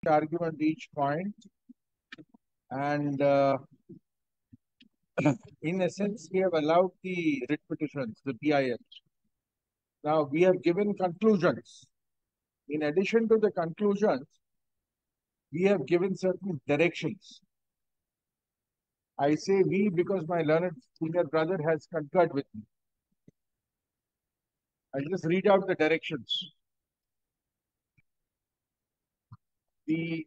argument each point, and in essence, we have allowed the writ petitions, the PIL. Now, we have given conclusions. In addition to the conclusions, we have given certain directions. I say we because my learned senior brother has concurred with me. I'll just read out the directions. The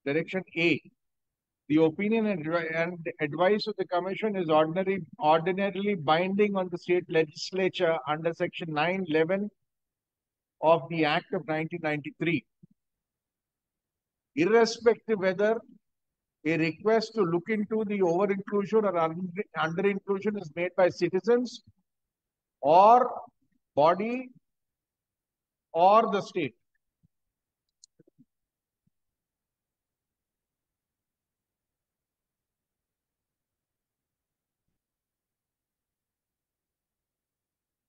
direction A. The opinion and advice of the Commission is ordinarily binding on the state legislature under Section 911 of the Act of 1993. Irrespective whether a request to look into the over-inclusion or under-inclusion is made by citizens or body or the state.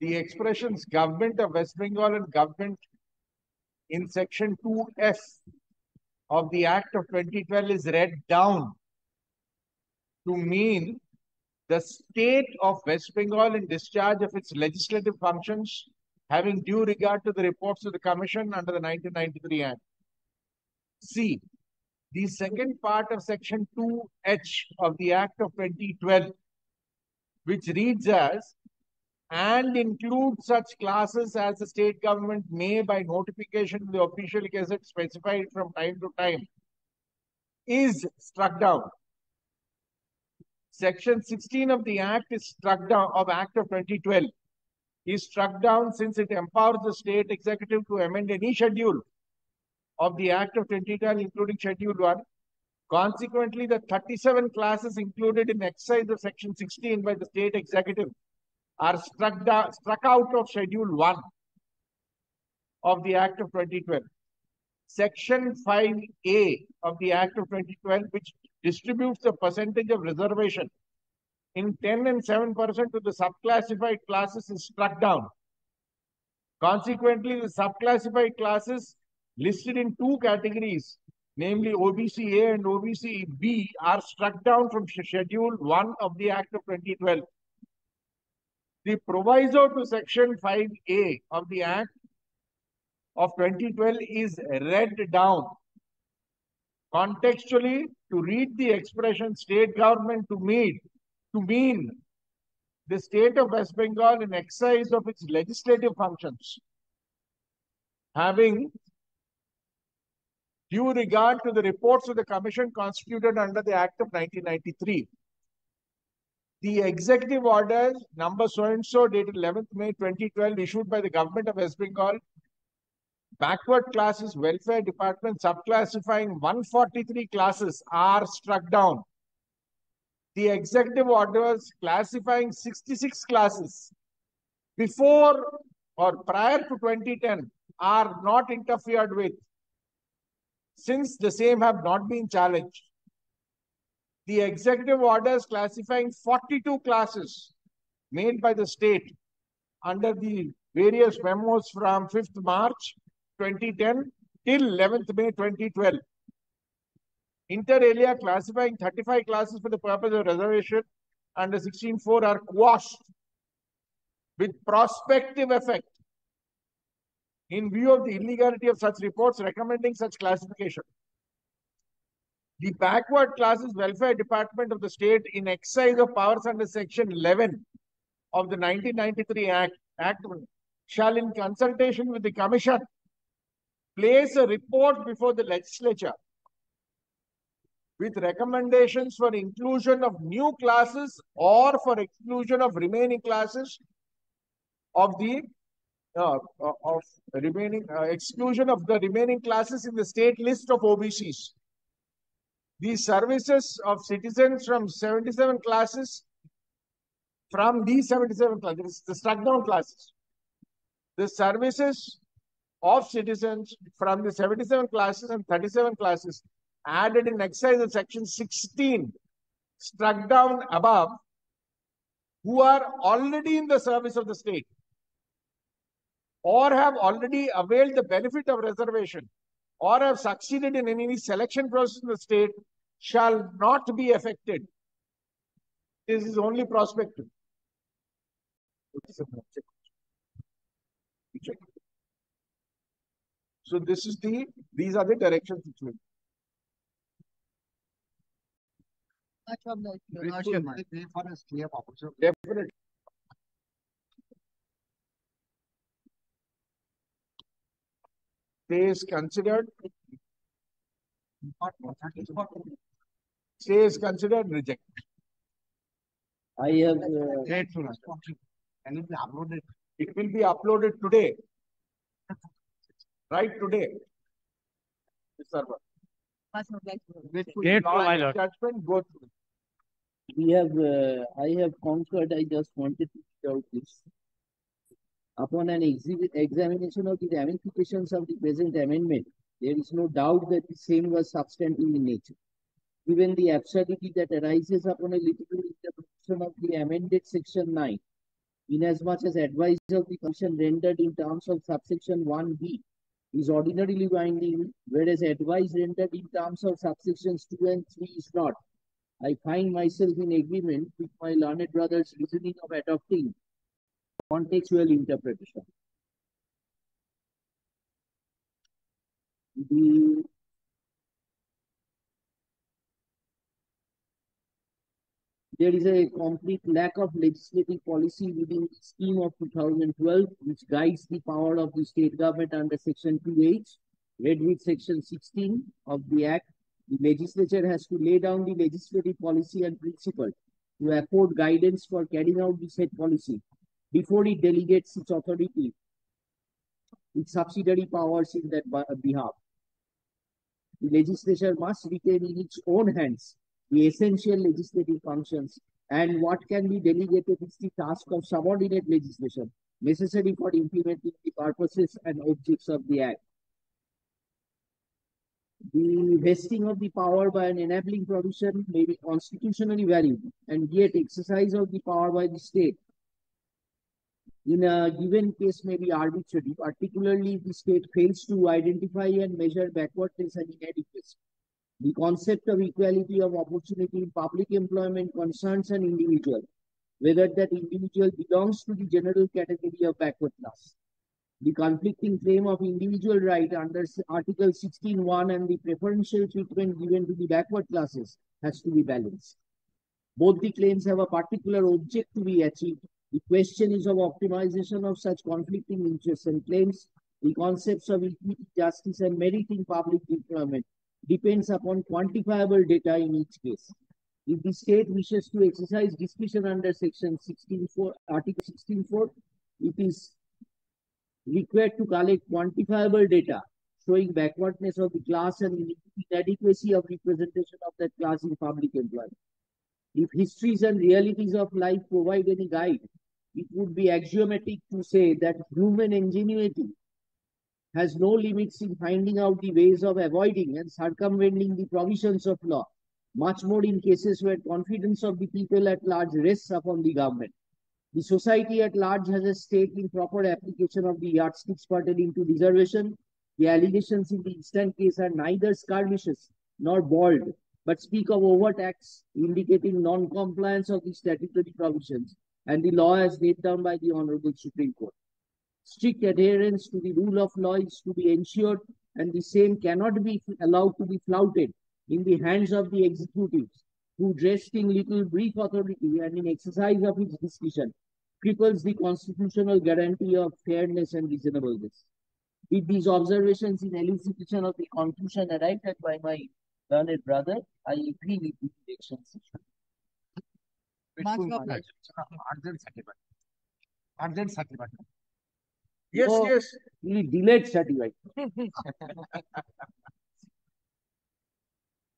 The expressions Government of West Bengal and Government in Section 2F of the Act of 2012 is read down to mean the state of West Bengal in discharge of its legislative functions, having due regard to the reports of the Commission under the 1993 Act. C. The second part of Section 2H of the Act of 2012, which reads as, and include such classes as the state government may, by notification in the official gazette, specify from time to time, is struck down. Section 16 of the Act is struck down, of Act of 2012, is struck down since it empowers the state executive to amend any schedule of the Act of 2012, including Schedule 1. Consequently, the 37 classes included in exercise of Section 16 by the state executive are struck out of Schedule 1 of the Act of 2012. Section 5A of the Act of 2012, which distributes the percentage of reservation in 10 and 7% to the subclassified classes, is struck down. Consequently, the subclassified classes listed in two categories, namely OBC A and OBC B, are struck down from Schedule 1 of the Act of 2012. The proviso to Section 5A of the Act of 2012 is read down contextually to read the expression state government to mean the state of West Bengal in exercise of its legislative functions, having due regard to the reports of the Commission constituted under the Act of 1993. The executive order number so-and-so dated 11th May 2012 issued by the Government of West Bengal, backward classes welfare department subclassifying 143 classes are struck down. The executive orders classifying 66 classes before or prior to 2010 are not interfered with, since the same have not been challenged. The executive orders classifying 42 classes made by the state under the various memos from 5th March 2010 till 11th May 2012. Inter alia classifying 35 classes for the purpose of reservation under 16.4 are quashed with prospective effect in view of the illegality of such reports recommending such classification. The backward classes welfare department of the state, in exercise of powers under Section 11 of the 1993 Act shall, in consultation with the Commission, place a report before the legislature with recommendations for inclusion of new classes or for exclusion of remaining classes of the exclusion of the remaining classes in the state list of OBCs. The services of citizens from 77 classes, from these 77 classes, the struck down classes, the services of citizens from the 77 classes and 37 classes added in exercise of Section 16, struck down above, who are already in the service of the state or have already availed the benefit of reservation or have succeeded in any selection process in the state shall not be affected. This is only prospective. So these are the directions which will. Definitely. Stay is considered. Stay is considered rejected. I have And it will be uploaded. It will be uploaded today. Right today. This server. Great, my lord. Judgment, go through. we have I have conquered. I just wanted to read out this. Upon an examination of the ramifications of the present amendment, there is no doubt that the same was substantive in nature. Given the absurdity that arises upon a literal interpretation of the amended section 9, inasmuch as advice of the Commission rendered in terms of subsection 1b is ordinarily binding, whereas advice rendered in terms of subsections 2 and 3 is not, I find myself in agreement with my learned brother's reasoning of adopting contextual interpretation. There is a complete lack of legislative policy within the scheme of 2012, which guides the power of the state government under Section 2H, read with Section 16 of the Act. The legislature has to lay down the legislative policy and principle to afford guidance for carrying out the said policy before it delegates its authority, its subsidiary powers in that behalf. The legislature must retain in its own hands the essential legislative functions, and what can be delegated is the task of subordinate legislation necessary for implementing the purposes and objects of the Act. The vesting of the power by an enabling provision may be constitutionally valid, and yet exercise of the power by the state in a given case may be arbitrary, particularly if the state fails to identify and measure backwardness and inadequacy. The concept of equality of opportunity in public employment concerns an individual, whether that individual belongs to the general category of backward class. The conflicting claim of individual right under Article 16(1) and the preferential treatment given to the backward classes has to be balanced. Both the claims have a particular object to be achieved. The question is of optimization of such conflicting interests and claims. The concepts of equity, justice, and merit in public employment depends upon quantifiable data in each case. If the state wishes to exercise discretion under Section 16(4), Article 16(4), it is required to collect quantifiable data showing backwardness of the class and inadequacy of representation of that class in public employment. If histories and realities of life provide any guide, it would be axiomatic to say that human ingenuity has no limits in finding out the ways of avoiding and circumventing the provisions of law, much more in cases where confidence of the people at large rests upon the government. The society at large has a stake in proper application of the yardsticks pertaining to reservation. The allegations in the instant case are neither skirmishes nor bald, but speak of overt acts indicating non-compliance of the statutory provisions and the law as laid down by the Honorable Supreme Court. Strict adherence to the rule of law is to be ensured, and the same cannot be allowed to be flouted in the hands of the executives, who, dressed in little brief authority and in exercise of its discretion, cripples the constitutional guarantee of fairness and reasonableness. With these observations in elucidation of the conclusion arrived at by my learned brother, I agree with the election system. Urgent certificate. Yes, So, yes. Delayed certificate.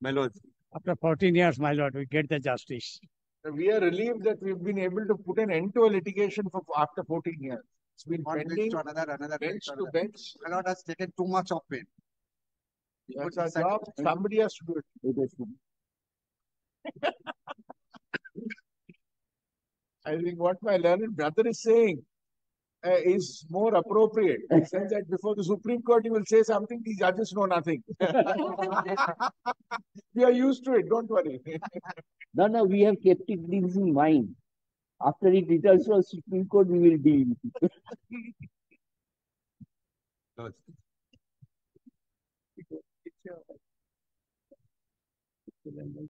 My lord. After 14 years, my lord, we get the justice. We are relieved that we've been able to put an end to a litigation for after 14 years. It's been pending, bench to bench. My lord has taken too much of pain. That's our job. Somebody has to do it. I think what my learned brother is saying, is more appropriate. In the sense that before the Supreme Court, you will say something, the judges know nothing. We are used to it, don't worry. No, we have kept it this in mind. After it returns to Supreme Court, we will deal with it.